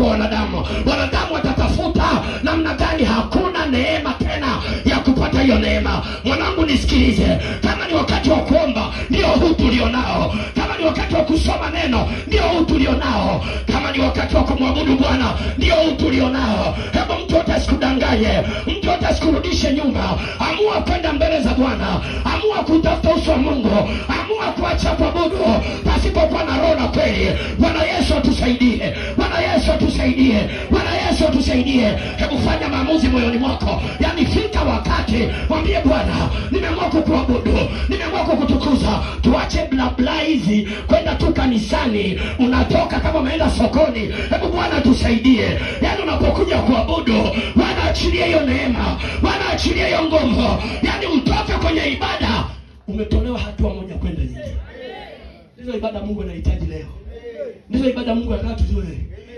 kwa wanadamu. Wanadamu watatafuta namna gani, hakuna neema tena ya kupata hiyo neema. Mwanangu nisikilize, kama ni wakati wa kuomba, ndio huu tulionao. Kama ni wakati wa kusoma neno, ndio huu tulionao. Kama ni wakati wa kumwabudu Bwana, ndio huu tulionao. Hebu mtu yote asikudanganye, mtu yote asikurudishe nyuma. Amua kwenda mbele za Bwana, amua kutafuta uso wa Mungu, amua kuacha kuabudu pasipokuwa na roho na kweli. Bwana Yesu atusaidie, Bwana Yesu atusaidie, Bwana Yesu atusaidie. Hebu fanya maamuzi moyoni mwako, yani fika wakati mwambie Bwana, nimeamua kukuabudu, nimeamua kukutukuza. Tuache blabla hizi kwenda tu kanisani, unatoka kama umeenda sokoni. Hebu Bwana tusaidie, yani unapokuja kuabudu, Bwana achilie hiyo neema, Bwana achilie hiyo nguvu, yani utoke kwenye ibada umetolewa hatua moja kwenda nyingine. Ndizo ibada Mungu anahitaji leo. Ndizo ibada Mungu anataka tujue.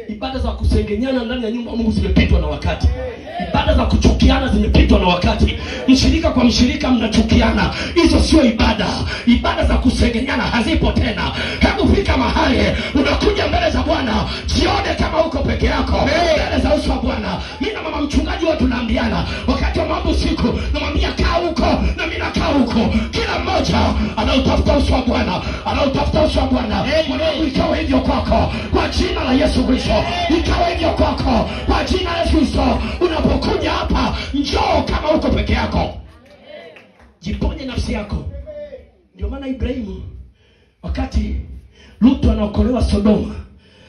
Ibada za kusengenyana ndani ya nyumba Mungu zimepitwa na wakati. Ibada za kuchukiana zimepitwa na wakati. Mshirika kwa mshirika mnachukiana, hizo sio ibada. Ibada za kusengenyana hazipo tena. Hebu fika mahali unakuja mbele za Bwana, jione kama uko peke yako mbele za uso wa Bwana. Mimi na mama mchungaji wetu tunaambiana wakati wa mambo siku, namwambia kaa huko na mimi nakaa huko. Kila mmoja anautafuta uso wa Bwana, anautafuta uso wa Bwana. Mwanangu, ikawa hivyo kwako kwa jina la Yesu Kristo. Ikawa hivyo kwako kwa jina la Yesu Kristo. Unapokuja hapa, njoo kama uko peke yako. Jiponye nafsi yako. Ndio maana Ibrahimu wakati Lutu anaokolewa Sodoma,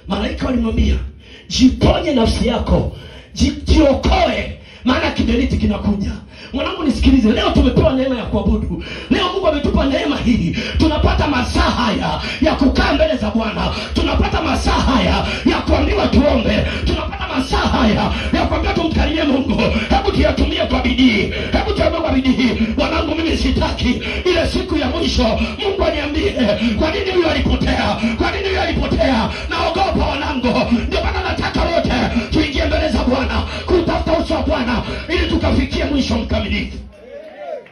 malaika walimwambia, jiponye nafsi yako, jiokoe, maana kiberiti kinakuja. Mwanangu nisikilize, leo tumepewa neema ya kuabudu. Leo Mungu ametupa neema hii. Tunapata masaa haya ya kukaa mbele za Bwana. Tunapata masaa haya ya kuambiwa tuombe. Tunapata masaa haya ya kuambiwa tumkarie Mungu. Hebu tuyatumie kwa bidii. Hebu tuyatumie kwa bidii. Mwanangu, mimi sitaki ile siku ya mwisho Mungu aniambie, kwa nini huyo alipotea? Kwa nini huyo alipotea? Naogopa wanangu. Ndio maana nataka wote tuingie mbele za Bwana, kutafuta uso wa Bwana ili tukafikie mwisho mkamilifu.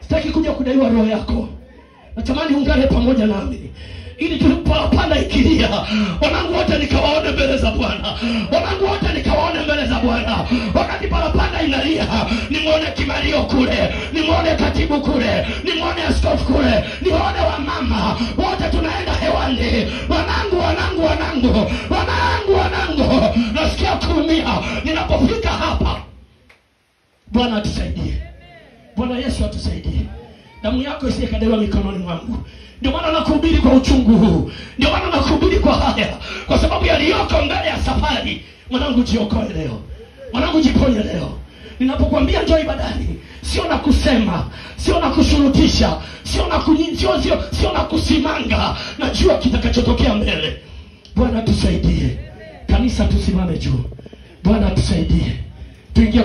Sitaki kuja kudaiwa roho yako. Natamani ungane pamoja nami ili tulipopanda ikilia, wanangu wote nikawaone mbele za Bwana. Wanangu wote nikawaone mbele za Bwana. Wakati parapanda inalia, nimuone Kimario kule, nimuone katibu kule, nimuone askofu kule, nimuone wamama wote tunaenda hewani. Wanangu, wanangu, wanangu, wanangu, wanangu, nasikia kuumia ninapofika hapa. Bwana atusaidie. Bwana Yesu atusaidie. Damu yako isiyekadaiwa mikononi mwangu. Ndio maana nakuhubiri kwa uchungu huu. Ndio maana nakuhubiri kwa haya, kwa sababu yaliyoko mbele ya safari. Mwanangu, jiokoe leo. Mwanangu, jiponye leo. Ninapokuambia njoo ibadani, sio na kusema, sio na kushurutisha, sio na kusimanga. Najua kitakachotokea mbele. Bwana tusaidie. Kanisa tusimame juu. Bwana tusaidie. Tuingie